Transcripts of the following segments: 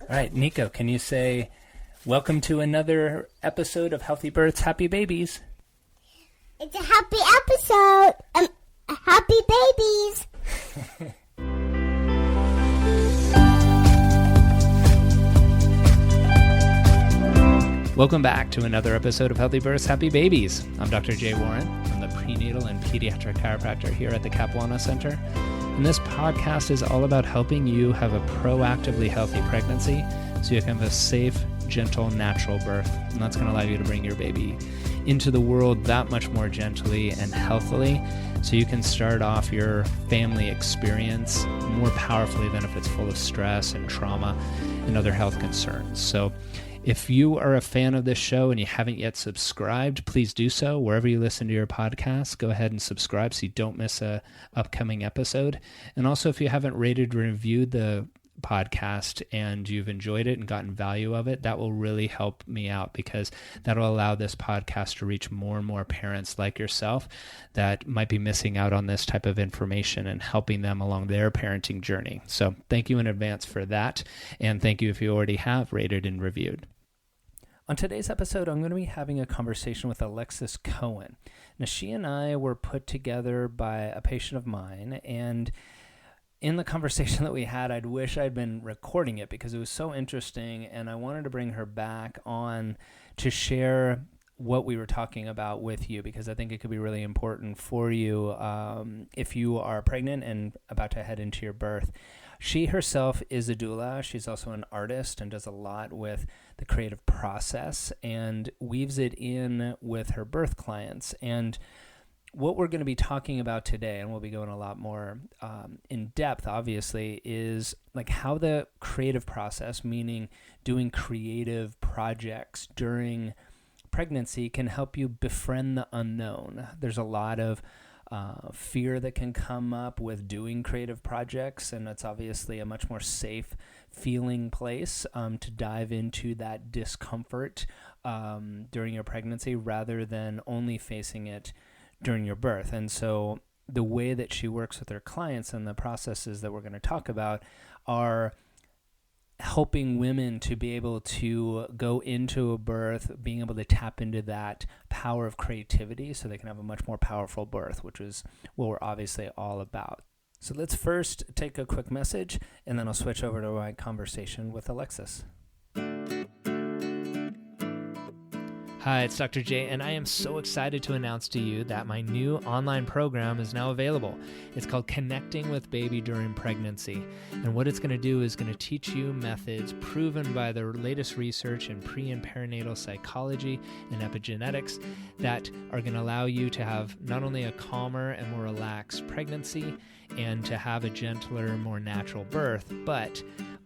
All right, Nico, can you say, welcome to another episode of Healthy Births, Happy Babies? It's a happy episode. Happy babies. Welcome back to another episode of Healthy Births, Happy Babies. I'm Dr. Jay Warren. I'm the prenatal and pediatric chiropractor here at the Cap Wellness Center. And this podcast is all about helping you have a proactively healthy pregnancy so you can have a safe, gentle, natural birth. And that's going to allow you to bring your baby into the world that much more gently and healthily so you can start off your family experience more powerfully than if it's full of stress and trauma and other health concerns. So if you are a fan of this show and you haven't yet subscribed, please do so. Wherever you listen to your podcast, go ahead and subscribe so you don't miss a upcoming episode. And also, if you haven't rated or reviewed the podcast and you've enjoyed it and gotten value of it, that will really help me out because that'll allow this podcast to reach more and more parents like yourself that might be missing out on this type of information and helping them along their parenting journey. So thank you in advance for that. And thank you if you already have rated and reviewed. On today's episode, I'm going to be having a conversation with Alexis Cohen. Now, she and I were put together by a patient of mine, and in the conversation that we had, I'd wish I'd been recording it because it was so interesting, and I wanted to bring her back on to share what we were talking about with you because I think it could be really important for you if you are pregnant and about to head into your birth. She herself is a doula. She's also an artist and does a lot with the creative process and weaves it in with her birth clients. And what we're going to be talking about today, and we'll be going a lot more in depth, obviously, is like how the creative process, meaning doing creative projects during pregnancy, can help you befriend the unknown. There's a lot of fear that can come up with doing creative projects, and it's obviously a much more safe feeling place to dive into that discomfort during your pregnancy rather than only facing it during your birth. And so the way that she works with her clients and the processes that we're going to talk about are helping women to be able to go into a birth, being able to tap into that power of creativity so they can have a much more powerful birth, which is what we're obviously all about. So let's first take a quick message, and then I'll switch over to my conversation with Alexis. Hi, it's Dr. J, and I am so excited to announce to you that my new online program is now available. It's called Connecting with Baby During Pregnancy, and what it's going to do is going to teach you methods proven by the latest research in pre- and perinatal psychology and epigenetics that are going to allow you to have not only a calmer and more relaxed pregnancy and to have a gentler, more natural birth, but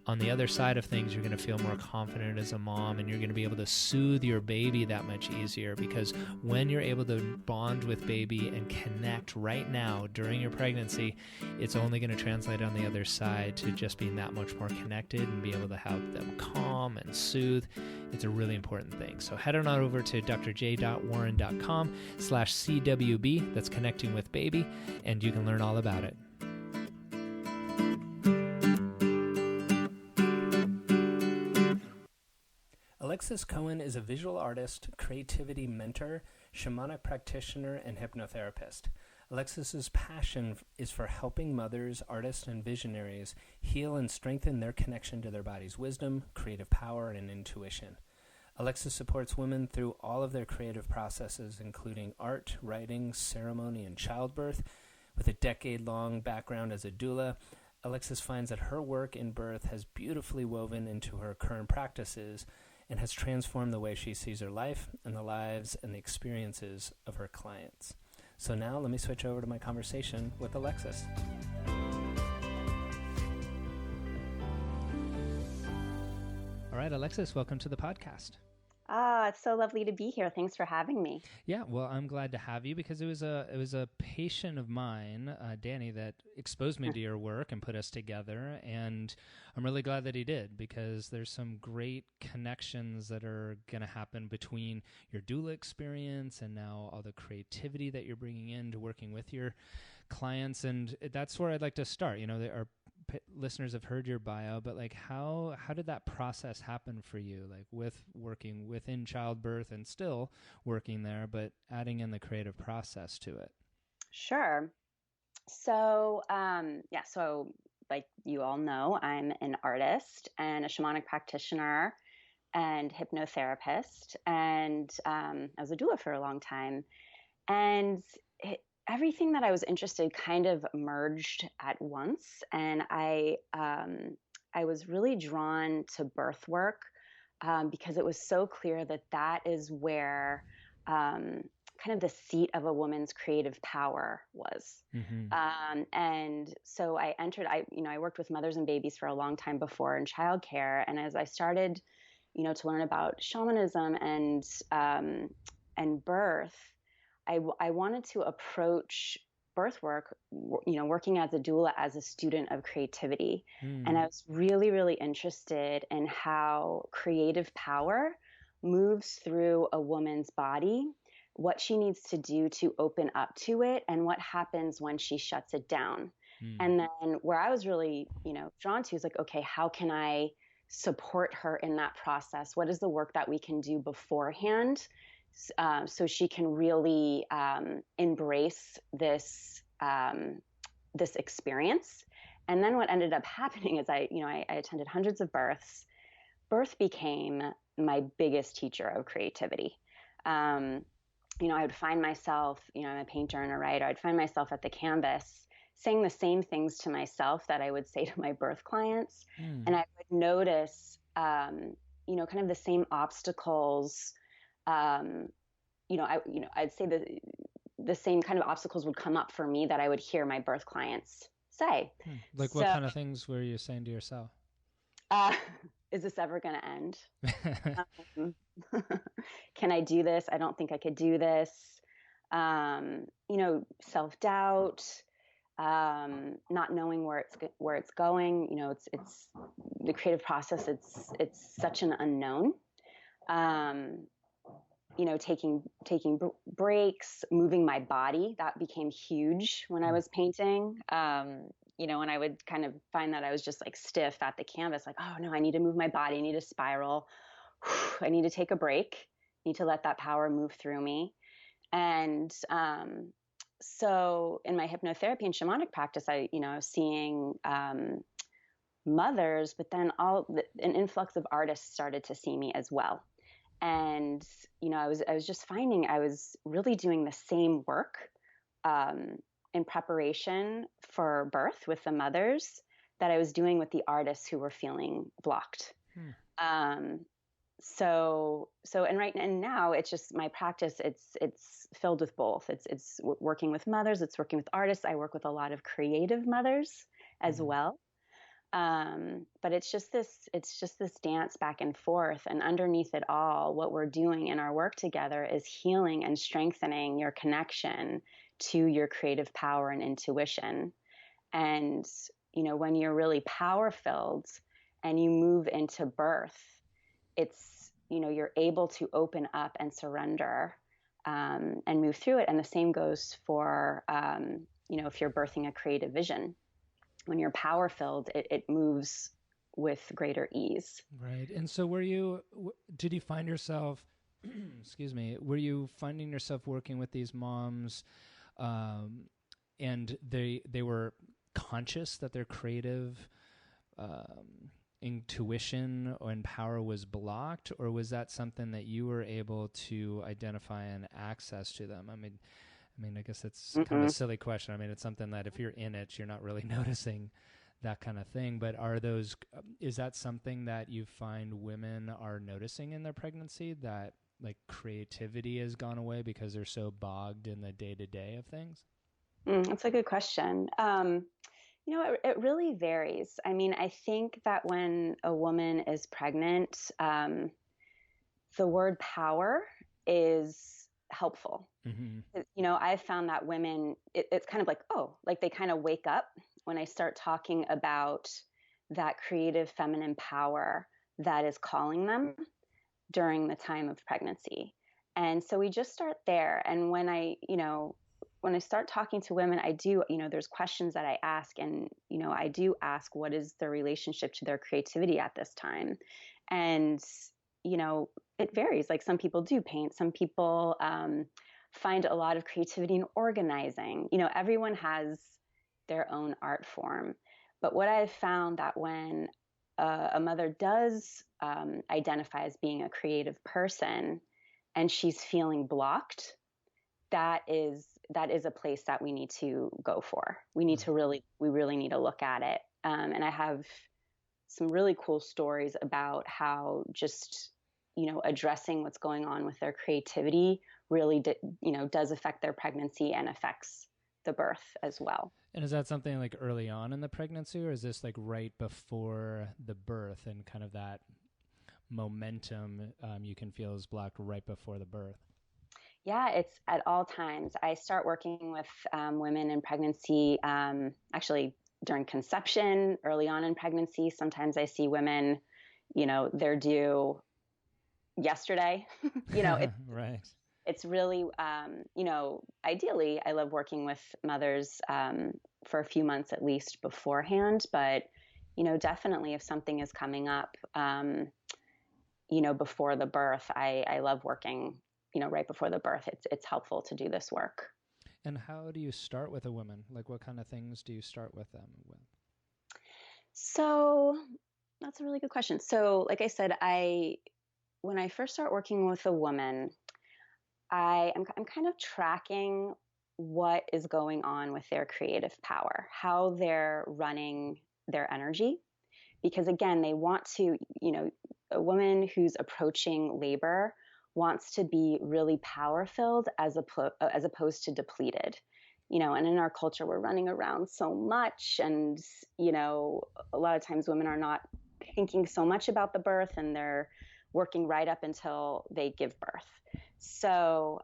on the other side of things, you're going to feel more confident as a mom and you're going to be able to soothe your baby that much easier because when you're able to bond with baby and connect right now during your pregnancy, it's only going to translate on the other side to just being that much more connected and be able to help them calm and soothe. It's a really important thing. So head on over to drj.warren.com/CWB, that's Connecting with Baby, and you can learn all about it. Alexis Cohen is a visual artist, creativity mentor, shamanic practitioner, and hypnotherapist. Alexis's passion is for helping mothers, artists, and visionaries heal and strengthen their connection to their body's wisdom, creative power, and intuition. Alexis supports women through all of their creative processes, including art, writing, ceremony, and childbirth. With a decade-long background as a doula, Alexis finds that her work in birth has beautifully woven into her current practices and has transformed the way she sees her life and the lives and the experiences of her clients. So now let me switch over to my conversation with Alexis. All right, Alexis, welcome to the podcast. It's so lovely to be here. Thanks for having me. Yeah, well, I'm glad to have you because it was a patient of mine, Danny, that exposed me to your work and put us together, and I'm really glad that he did because there's some great connections that are going to happen between your doula experience and now all the creativity that you're bringing into working with your clients, and that's where I'd like to start. You know, there are listeners have heard your bio, but like how did that process happen for you? Like with working within childbirth and still working there, but adding in the creative process to it. Sure. So, so like you all know, I'm an artist and a shamanic practitioner and hypnotherapist, and I was a doula for a long time. And everything that I was interested kind of merged at once, and I was really drawn to birth work because it was so clear that that is where kind of the seat of a woman's creative power was. Mm-hmm. And so I worked with mothers and babies for a long time before in childcare. And as I started, to learn about shamanism and birth, I wanted to approach birth work, working as a doula as a student of creativity. And I was really, really interested in how creative power moves through a woman's body, what she needs to do to open up to it, and what happens when she shuts it down. And then where I was really, drawn to is like, okay, how can I support her in that process? What is the work that we can do beforehand so she can really embrace this this experience? And then what ended up happening is I attended hundreds of births. Birth became my biggest teacher of creativity. I would find myself, I'm a painter and a writer. I'd find myself at the canvas saying the same things to myself that I would say to my birth clients. And I would notice, kind of the same obstacles. I'd say that the same kind of obstacles would come up for me that I would hear my birth clients say. Like what kind of things were you saying to yourself? Is this ever going to end? Can I do this? I don't think I could do this. Self-doubt, not knowing where it's going. It's the creative process. It's such an unknown. Taking breaks, moving my body, that became huge when I was painting. When I would kind of find that I was just like stiff at the canvas, like, oh no, I need to move my body. I need to spiral. I need to take a break. I need to let that power move through me. And so in my hypnotherapy and shamanic practice, I was seeing mothers, but then an influx of artists started to see me as well. And, I was just finding I was really doing the same work in preparation for birth with the mothers that I was doing with the artists who were feeling blocked. And now it's just my practice. It's filled with both. It's working with mothers. It's working with artists. I work with a lot of creative mothers as well. But it's just this dance back and forth. And underneath it all, what we're doing in our work together is healing and strengthening your connection to your creative power and intuition. And, when you're really power filled and you move into birth, it's, you're able to open up and surrender, and move through it. And the same goes for, if you're birthing a creative vision. When you're power filled, it moves with greater ease. Right. And so did you find yourself, excuse me, were you finding yourself working with these moms, and they were conscious that their creative intuition and power was blocked, or was that something that you were able to identify and access to them? I mean, I guess it's kind of a silly question. I mean, it's something that if you're in it, you're not really noticing that kind of thing. But is that something that you find women are noticing in their pregnancy, that like creativity has gone away because they're so bogged in the day-to-day of things? That's a good question. It really varies. I mean, I think that when a woman is pregnant, the word power is helpful. I've found that women, it's kind of like, they kind of wake up when I start talking about that creative feminine power that is calling them during the time of pregnancy. And so we just start there. And when when I start talking to women, I do, there's questions that I ask, and, I do ask, what is their relationship to their creativity at this time? And, it varies. Like, some people do paint, some people find a lot of creativity in organizing. Everyone has their own art form. But what I've found that when a mother does identify as being a creative person and she's feeling blocked, that is a place that we need to go for. We really need to look at it. And I have some really cool stories about how just, addressing what's going on with their creativity really, does affect their pregnancy and affects the birth as well. And is that something like early on in the pregnancy, or is this like right before the birth, and kind of that momentum you can feel is blocked right before the birth? Yeah, it's at all times. I start working with women in pregnancy, actually during conception, early on in pregnancy. Sometimes I see women, they're due yesterday. Right. It's really, ideally, I love working with mothers for a few months at least beforehand. But, definitely if something is coming up, before the birth, I love working right before the birth. It's helpful to do this work. And how do you start with a woman? Like, what kind of things do you start with them with? So that's a really good question. So, like I said, when I first start working with a woman, I'm kind of tracking what is going on with their creative power, how they're running their energy. Because again, they want to, a woman who's approaching labor wants to be really power filled as opposed to depleted. And in our culture, we're running around so much. And, a lot of times women are not thinking so much about the birth, and they're working right up until they give birth. So,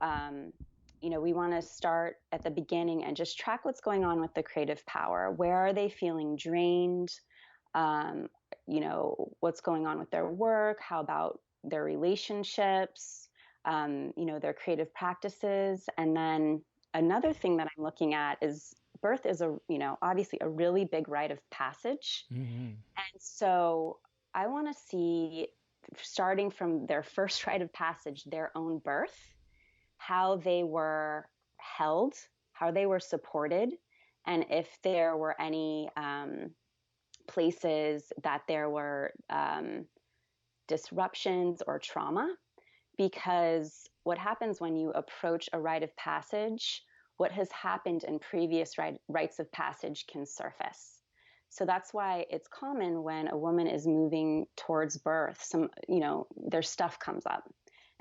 we want to start at the beginning and just track what's going on with the creative power. Where are they feeling drained? What's going on with their work? How about their relationships, their creative practices? And then another thing that I'm looking at is birth is obviously a really big rite of passage. Mm-hmm. And so I want to see, starting from their first rite of passage, their own birth, how they were held, how they were supported, and if there were any places that there were disruptions or trauma. Because what happens when you approach a rite of passage, what has happened in previous rites of passage can surface. So that's why it's common when a woman is moving towards birth, their stuff comes up.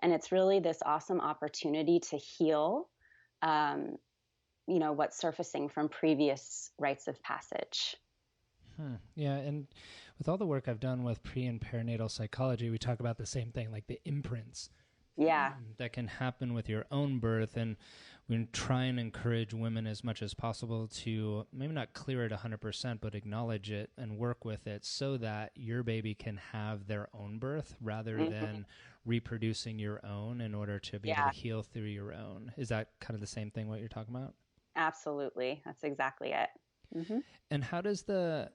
And it's really this awesome opportunity to heal, what's surfacing from previous rites of passage. Yeah, and with all the work I've done with pre and perinatal psychology, we talk about the same thing, like the imprints. Yeah. That can happen with your own birth. And we try and encourage women as much as possible to maybe not clear it 100%, but acknowledge it and work with it so that your baby can have their own birth rather than reproducing your own in order to be able to heal through your own. Is that kind of the same thing, what you're talking about? Absolutely. That's exactly it. Mm-hmm. And how does the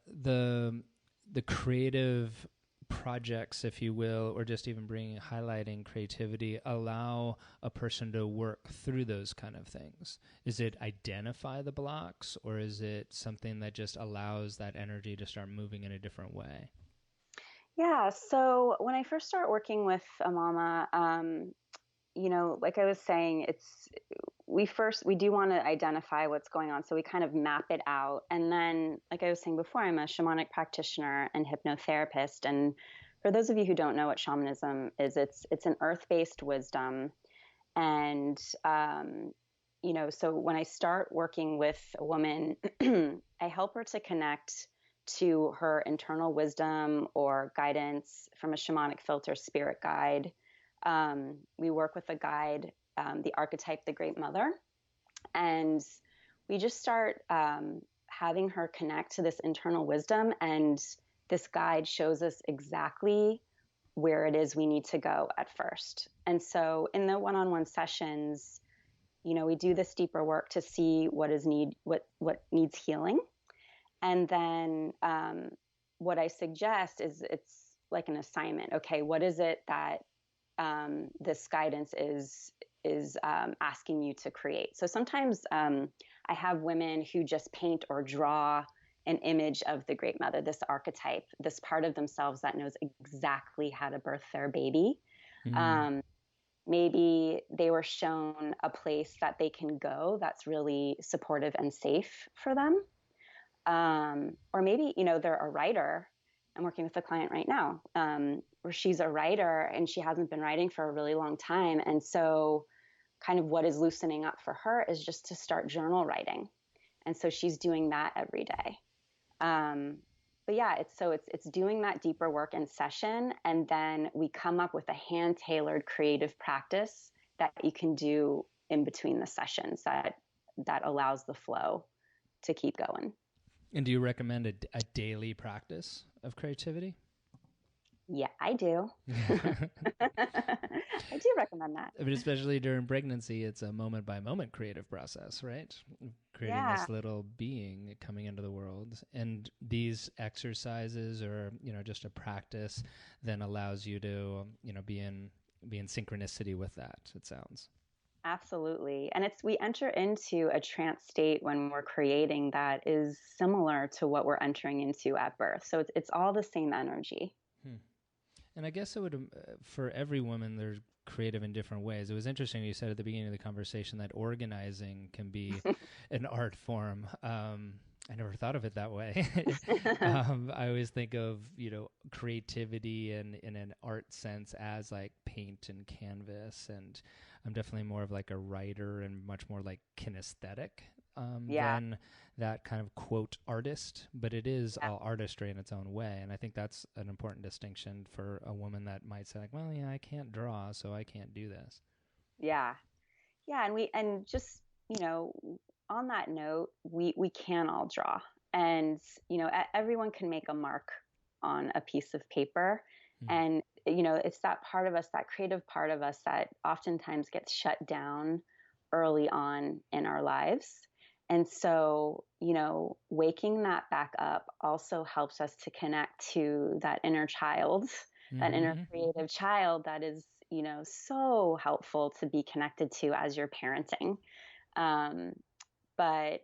creative projects, if you will, or just even highlighting creativity, allow a person to work through those kind of things? Is it identify the blocks, or is it something that just allows that energy to start moving in a different way? Yeah. So when I first start working with a mama, like I was saying, we do want to identify what's going on. So we kind of map it out. And then, like I was saying before, I'm a shamanic practitioner and hypnotherapist. And for those of you who don't know what shamanism is, it's an earth-based wisdom. And, so when I start working with a woman, I help her to connect to her internal wisdom or guidance from a shamanic filter spirit guide. We work with a guide, the archetype, the Great Mother, and we just start having her connect to this internal wisdom, and this guide shows us exactly where it is we need to go at first. And so in the one-on-one sessions, we do this deeper work to see what needs healing. And then what I suggest is it's like an assignment. Okay, what is it that this guidance is asking you to create? So sometimes I have women who just paint or draw an image of the Great Mother, this archetype, this part of themselves that knows exactly how to birth their baby. Maybe they were shown a place that they can go that's really supportive and safe for them. Or maybe, they're a writer. I'm working with a client right now where she's a writer and she hasn't been writing for a really long time. And so kind of what is loosening up for her is just to start journal writing. And so she's doing that every day. But yeah, it's doing that deeper work in session. And then we come up with a hand-tailored creative practice that you can do in between the sessions that allows the flow to keep going. And do you recommend a daily practice of creativity? Yeah, I do. I do recommend that. But especially during pregnancy, it's a moment-by-moment creative process, right? Creating this little being coming into the world. And these exercises or, just a practice then allows you to, be in synchronicity with that, it sounds. Absolutely. And we enter into a trance state when we're creating that is similar to what we're entering into at birth. So it's all the same energy. And I guess it would, for every woman, they're creative in different ways. It was interesting you said at the beginning of the conversation that organizing can be an art form. I never thought of it that way. I always think of, creativity in an art sense as like paint and canvas. And I'm definitely more of like a writer and much more like kinesthetic than that kind of quote artist. But it is all artistry in its own way. And I think that's an important distinction for a woman that might say like, well, yeah, I can't draw, so I can't do this. Yeah. Yeah. And just, on that note, we can all draw, and everyone can make a mark on a piece of paper. And it's that part of us, that creative part of us, that oftentimes gets shut down early on in our lives. And so waking that back up also helps us to connect to that inner child, that inner creative child that is so helpful to be connected to as you're parenting. But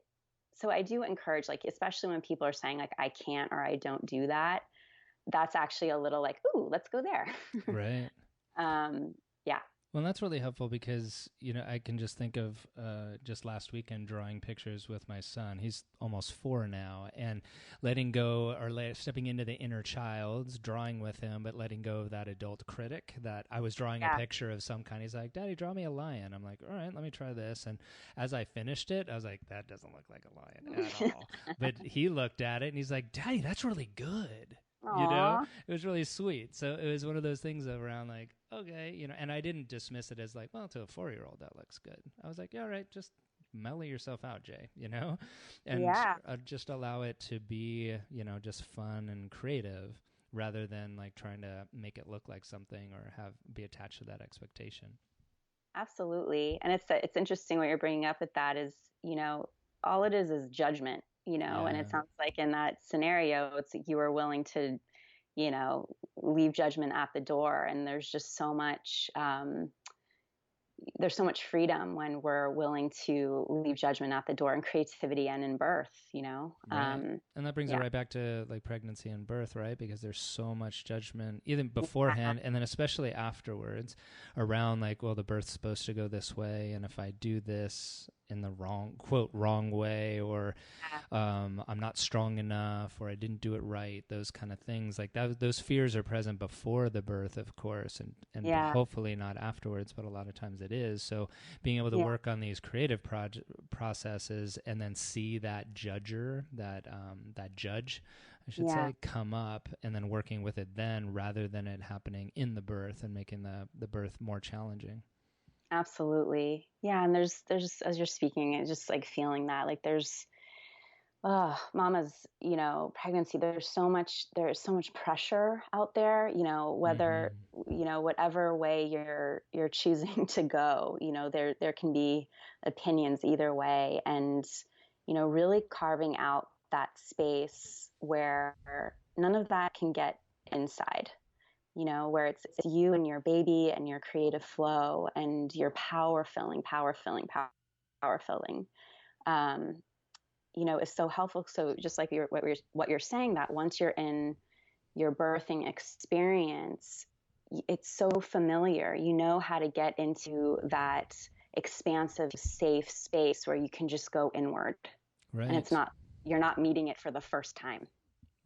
so I do encourage, like, especially when people are saying like, I can't, or I don't do that, that's actually a little like, ooh, let's go there. Right. Yeah. Well, that's really helpful because, I can just think of just last weekend drawing pictures with my son. He's almost 4 now, and letting go or stepping into the inner child, drawing with him, but letting go of that adult critic that I was drawing a picture of some kind. He's like, Daddy, draw me a lion. I'm like, all right, let me try this. And as I finished it, I was like, that doesn't look like a lion at all. But he looked at it and he's like, Daddy, that's really good. Aww. It was really sweet. So it was one of those things around like, okay, and I didn't dismiss it as like, well, to a 4-year-old, that looks good. I was like, yeah, all right, just mellow yourself out, Jay, and just allow it to be, just fun and creative rather than like trying to make it look like something or be attached to that expectation. Absolutely. And it's interesting what you're bringing up with that is, all it is judgment. And it sounds like in that scenario, it's you are willing to, leave judgment at the door. And there's just so much, there's so much freedom when we're willing to leave judgment at the door in creativity and in birth, Right. And that brings it right back to like pregnancy and birth, right? Because there's so much judgment even beforehand and then especially afterwards around like, well, the birth's supposed to go this way. And if I do this in the wrong way, or I'm not strong enough, or I didn't do it right, those kind of things like that, those fears are present before the birth, of course, and hopefully not afterwards, but a lot of times it is. So being able to work on these creative processes and then see that judger, that judge, I should say, come up, and then working with it then rather than it happening in the birth and making the birth more challenging. Absolutely. Yeah. And there's, as you're speaking, it's just like feeling that, like there's mama's, pregnancy, there's so much pressure out there, whether, whatever way you're choosing to go, there can be opinions either way. And, really carving out that space where none of that can get inside, where it's you and your baby and your creative flow and your power filling, is so helpful. So just like what you're saying, that once you're in your birthing experience, it's so familiar. You know how to get into that expansive, safe space where you can just go inward. Right. And you're not meeting it for the first time.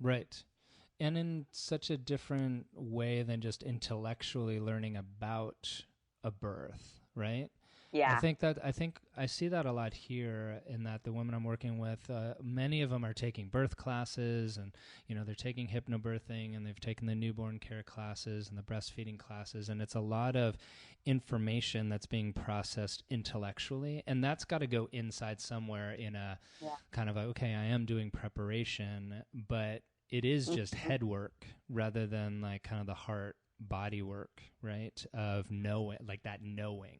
Right. And in such a different way than just intellectually learning about a birth, right? Yeah. I think I see that a lot here, in that the women I'm working with, many of them are taking birth classes, and they're taking hypnobirthing, and they've taken the newborn care classes and the breastfeeding classes, and it's a lot of information that's being processed intellectually, and that's got to go inside somewhere in a kind of okay, I am doing preparation, but it is just head work rather than like kind of the heart body work, right? Of knowing, like that knowing.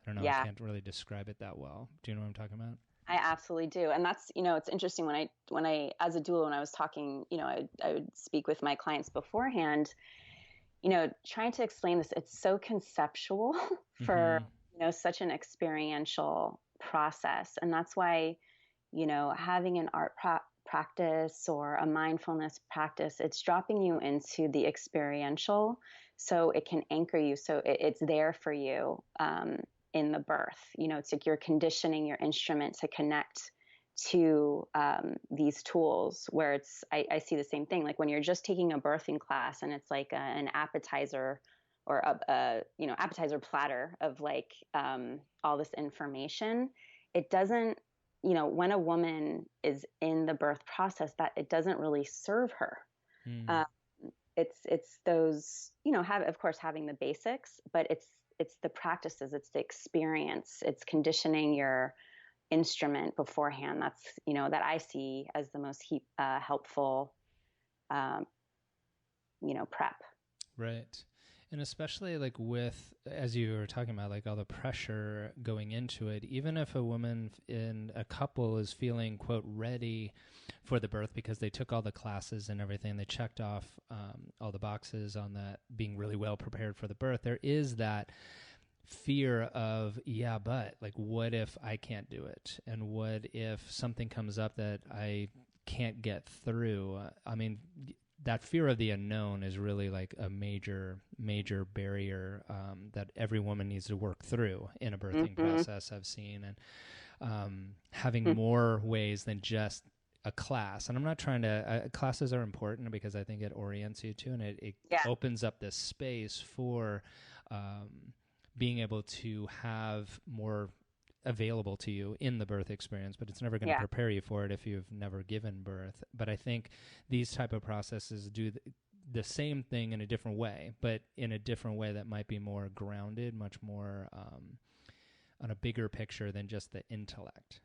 I don't know. I can't really describe it that well. Do you know what I'm talking about? I absolutely do. And that's, it's interesting when I, as a doula, when I was talking, I would speak with my clients beforehand, trying to explain this, it's so conceptual for, such an experiential process. And that's why, having an art practice or a mindfulness practice, it's dropping you into the experiential so it can anchor you. So it's there for you. In the birth, it's like you're conditioning your instrument to connect to these tools, where I see the same thing. Like when you're just taking a birthing class and it's like an appetizer or a appetizer platter of like all this information, it doesn't, when a woman is in the birth process, that it doesn't really serve her. It's those, of course, having the basics, but it's the practices, it's the experience, it's conditioning your instrument beforehand. That's, that I see as the most helpful, prep. Right. And especially like with, as you were talking about, like all the pressure going into it, even if a woman in a couple is feeling, quote, ready for the birth because they took all the classes and everything, they checked off all the boxes on that, being really well prepared for the birth, there is that fear of, but like, what if I can't do it? And what if something comes up that I can't get through? I mean, that fear of the unknown is really like a major barrier that every woman needs to work through in a birthing process, I've seen. And having more ways than just a class. And I'm not trying to, classes are important because I think it orients you to, and it opens up this space for being able to have more available to you in the birth experience, but it's never going to prepare you for it if you've never given birth. But I think these type of processes do the same thing in a different way, but in a different way that might be more grounded, much more on a bigger picture than just the intellect.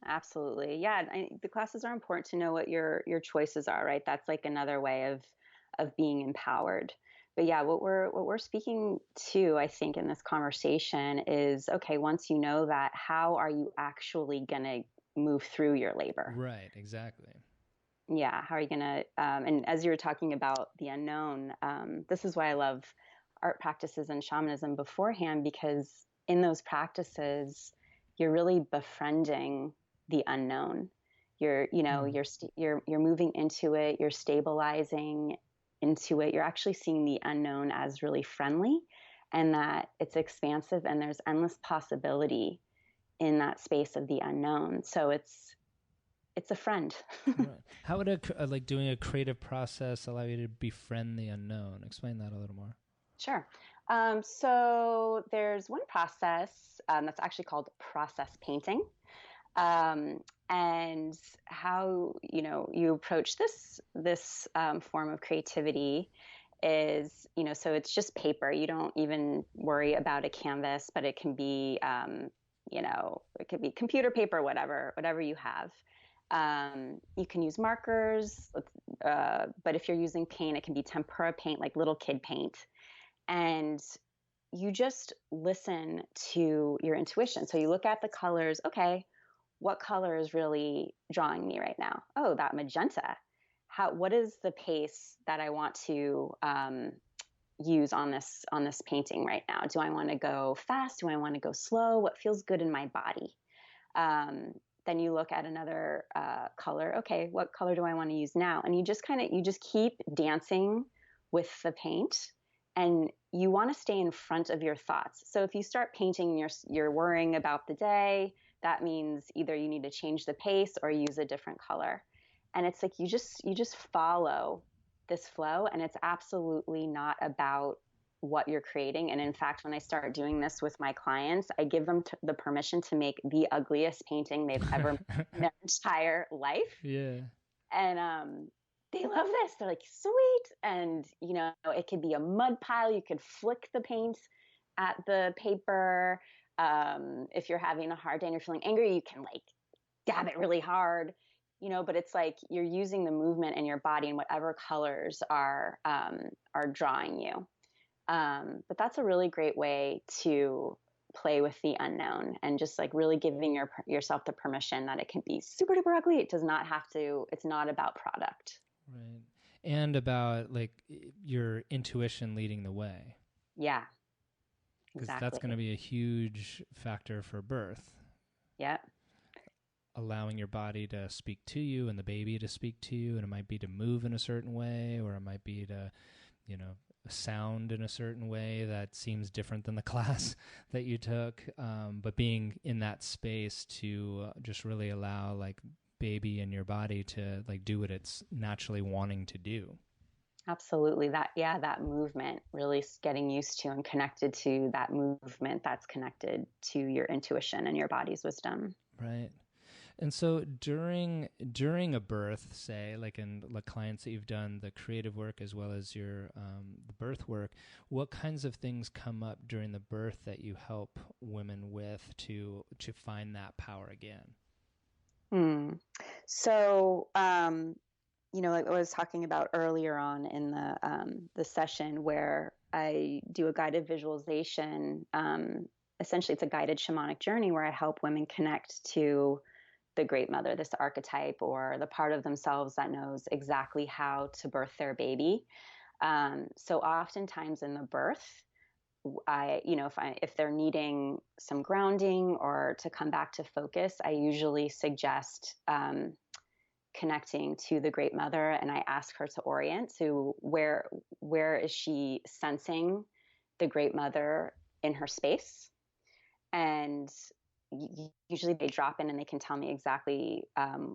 Absolutely. Yeah. The classes are important to know what your choices are, right? That's like another way of being empowered. But yeah, what we're speaking to, I think, in this conversation is, okay, once you know that, how are you actually going to move through your labor? Right, exactly. Yeah, how are you going to, and as you were talking about the unknown, this is why I love art practices and shamanism beforehand, because in those practices, you're really befriending the unknown. You're moving into it, you're stabilizing into it. You're actually seeing the unknown as really friendly, and that it's expansive and there's endless possibility in that space of the unknown. So it's a friend. Right. How would like doing a creative process allow you to befriend the unknown? Explain that a little more. Sure. So there's one process that's actually called process painting. And how, you approach this form of creativity is, so it's just paper. You don't even worry about a canvas, but it can be, it could be computer paper, whatever you have. You can use markers, but if you're using paint, it can be tempera paint, like little kid paint. And you just listen to your intuition. So you look at the colors. Okay, what color is really drawing me right now? Oh, that magenta. What is the pace that I want to use on this painting right now? Do I want to go fast? Do I want to go slow? What feels good in my body? Then you look at another color. Okay, what color do I want to use now? And you just keep dancing with the paint, and you want to stay in front of your thoughts. So if you start painting, you're worrying about the day. That means either you need to change the pace or use a different color. And it's like you just follow this flow, and it's absolutely not about what you're creating. And in fact, when I start doing this with my clients, I give them the permission to make the ugliest painting they've ever made in their entire life. Yeah. And they love this. They're like, sweet. And, it could be a mud pile. You could flick the paint at the paper. If you're having a hard day and you're feeling angry, you can like dab it really hard, but it's like you're using the movement in your body and whatever colors are drawing you. But that's a really great way to play with the unknown and just like really giving yourself the permission that it can be super duper ugly. It does not have to, it's not about product. Right. And about like your intuition leading the way. Yeah. Because Exactly. that's going to be a huge factor for birth. Yeah. Allowing your body to speak to you and the baby to speak to you. And it might be to move in a certain way, or it might be to, sound in a certain way that seems different than the class that you took. But being in that space to just really allow like baby and your body to like do what it's naturally wanting to do. Absolutely. That movement, really getting used to and connected to that movement that's connected to your intuition and your body's wisdom. Right. And so during a birth, say, like in the clients that you've done the creative work as well as your the birth work, what kinds of things come up during the birth that you help women with to find that power again? So, like I was talking about earlier on in the session where I do a guided visualization. Essentially, it's a guided shamanic journey where I help women connect to the great mother, this archetype or the part of themselves that knows exactly how to birth their baby. So oftentimes in the birth, if they're needing some grounding or to come back to focus, I usually suggest connecting to the great mother, and I ask her to orient to where is she sensing the great mother in her space. And usually they drop in and they can tell me exactly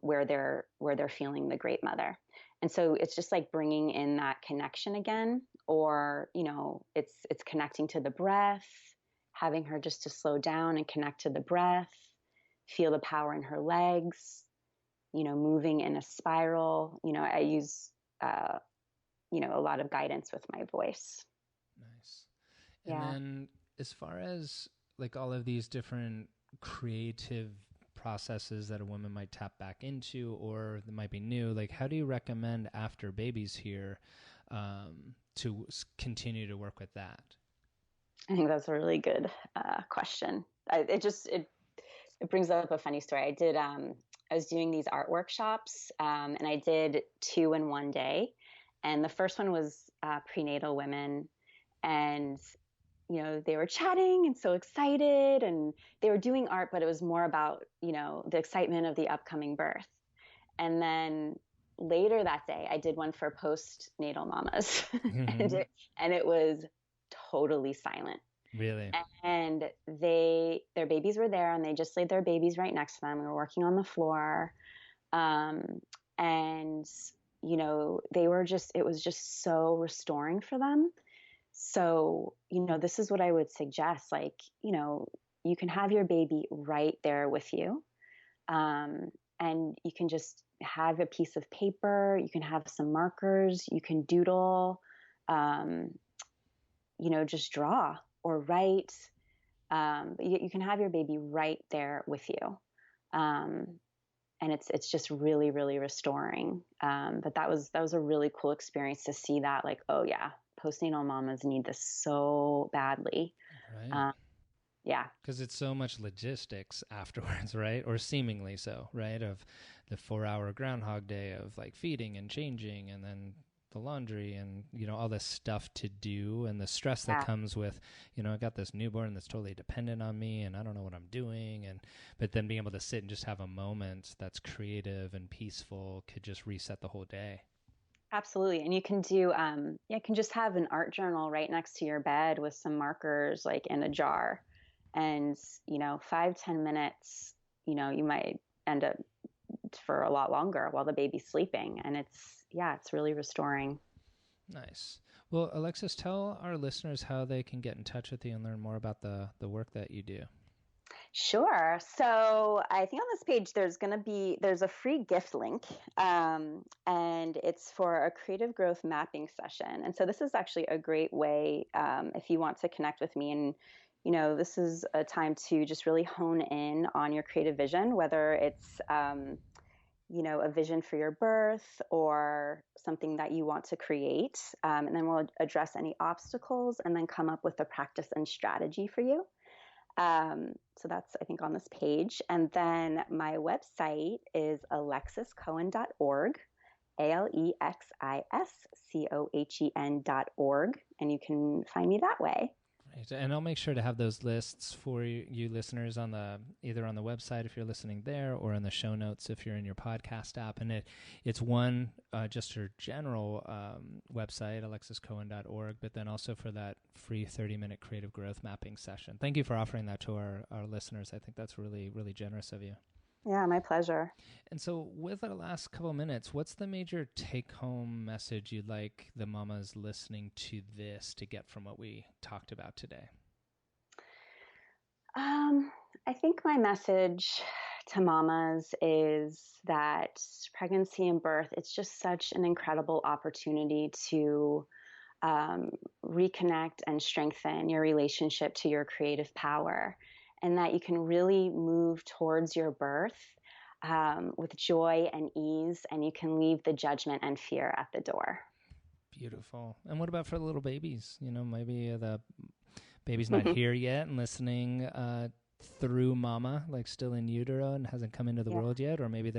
where they're feeling the great mother. And so it's just like bringing in that connection again, or it's connecting to the breath, having her just to slow down and connect to the breath, feel the power in her legs, moving in a spiral. I use a lot of guidance with my voice. Nice. And then as far as like all of these different creative processes that a woman might tap back into or that might be new, like how do you recommend after baby's here to continue to work with that? I think that's a really good question. It brings up a funny story. I was doing these art workshops and I did 2 in one day. And the first one was prenatal women, and they were chatting and so excited, and they were doing art, but it was more about, the excitement of the upcoming birth. And then later that day, I did one for postnatal mamas, mm-hmm. and it was totally silent. Really? And their babies were there, and they just laid their babies right next to them. We were working on the floor. And, it was just so restoring for them. So, this is what I would suggest. Like, you can have your baby right there with you. And you can just have a piece of paper. You can have some markers. You can doodle, just draw or write. But you can have your baby right there with you. and it's just really, really restoring. But that was a really cool experience to see that, like, oh yeah, postnatal mamas need this so badly. Right. Yeah. Because it's so much logistics afterwards, right? Or seemingly so, right? Of the 4-hour Groundhog Day of like feeding and changing, and then the laundry and, all this stuff to do, and the stress that comes with, I got this newborn that's totally dependent on me and I don't know what I'm doing. But then being able to sit and just have a moment that's creative and peaceful could just reset the whole day. Absolutely. And you can do, you can just have an art journal right next to your bed with some markers, like in a jar. And, 5-10 minutes, you might end up for a lot longer while the baby's sleeping. And it's really restoring. Nice. Well, Alexis, tell our listeners how they can get in touch with you and learn more about the work that you do. Sure. So I think on this page, there's a free gift link, and it's for a creative growth mapping session. And so this is actually a great way, if you want to connect with me, and, this is a time to just really hone in on your creative vision, whether it's, a vision for your birth or something that you want to create. And then we'll address any obstacles and then come up with a practice and strategy for you. So that's, I think, on this page. And then my website is alexiscohen.org, ALEXISCOHEN.org. And you can find me that way. Right. And I'll make sure to have those lists for you listeners either on the website if you're listening there, or in the show notes if you're in your podcast app. And it's one, just her general website, alexiscohen.org, but then also for that free 30-minute creative growth mapping session. Thank you for offering that to our listeners. I think that's really, really generous of you. Yeah, my pleasure. And so with our last couple of minutes, what's the major take-home message you'd like the mamas listening to this to get from what we talked about today? I think my message to mamas is that pregnancy and birth, it's just such an incredible opportunity to reconnect and strengthen your relationship to your creative power, and that you can really move towards your birth with joy and ease, and you can leave the judgment and fear at the door. Beautiful. And what about for the little babies? Maybe the baby's not here yet and listening through mama, like still in utero and hasn't come into the world yet, or maybe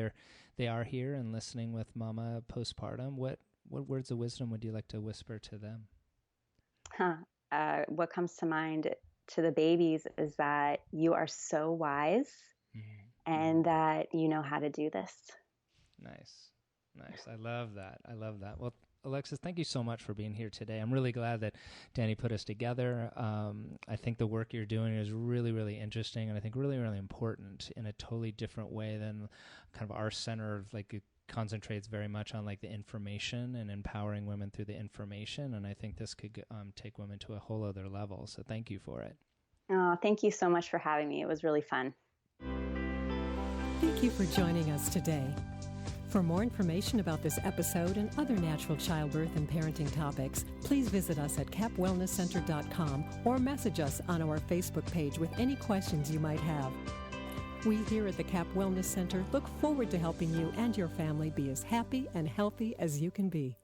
they are here and listening with mama postpartum. What words of wisdom would you like to whisper to them? What comes to mind to the babies is that you are so wise, and that you know how to do this. Nice. I love that. Well, Alexis, thank you so much for being here today. I'm really glad that Danny put us together. I think the work you're doing is really, really interesting, and I think really, really important in a totally different way than kind of our center of it concentrates very much on the information and empowering women through the information. And I think this could take women to a whole other level. So thank you for it. Oh, thank you so much for having me. It was really fun. Thank you for joining us today. For more information about this episode and other natural childbirth and parenting topics, please visit us at capwellnesscenter.com or message us on our Facebook page with any questions you might have. We here at the Cap Wellness Center look forward to helping you and your family be as happy and healthy as you can be.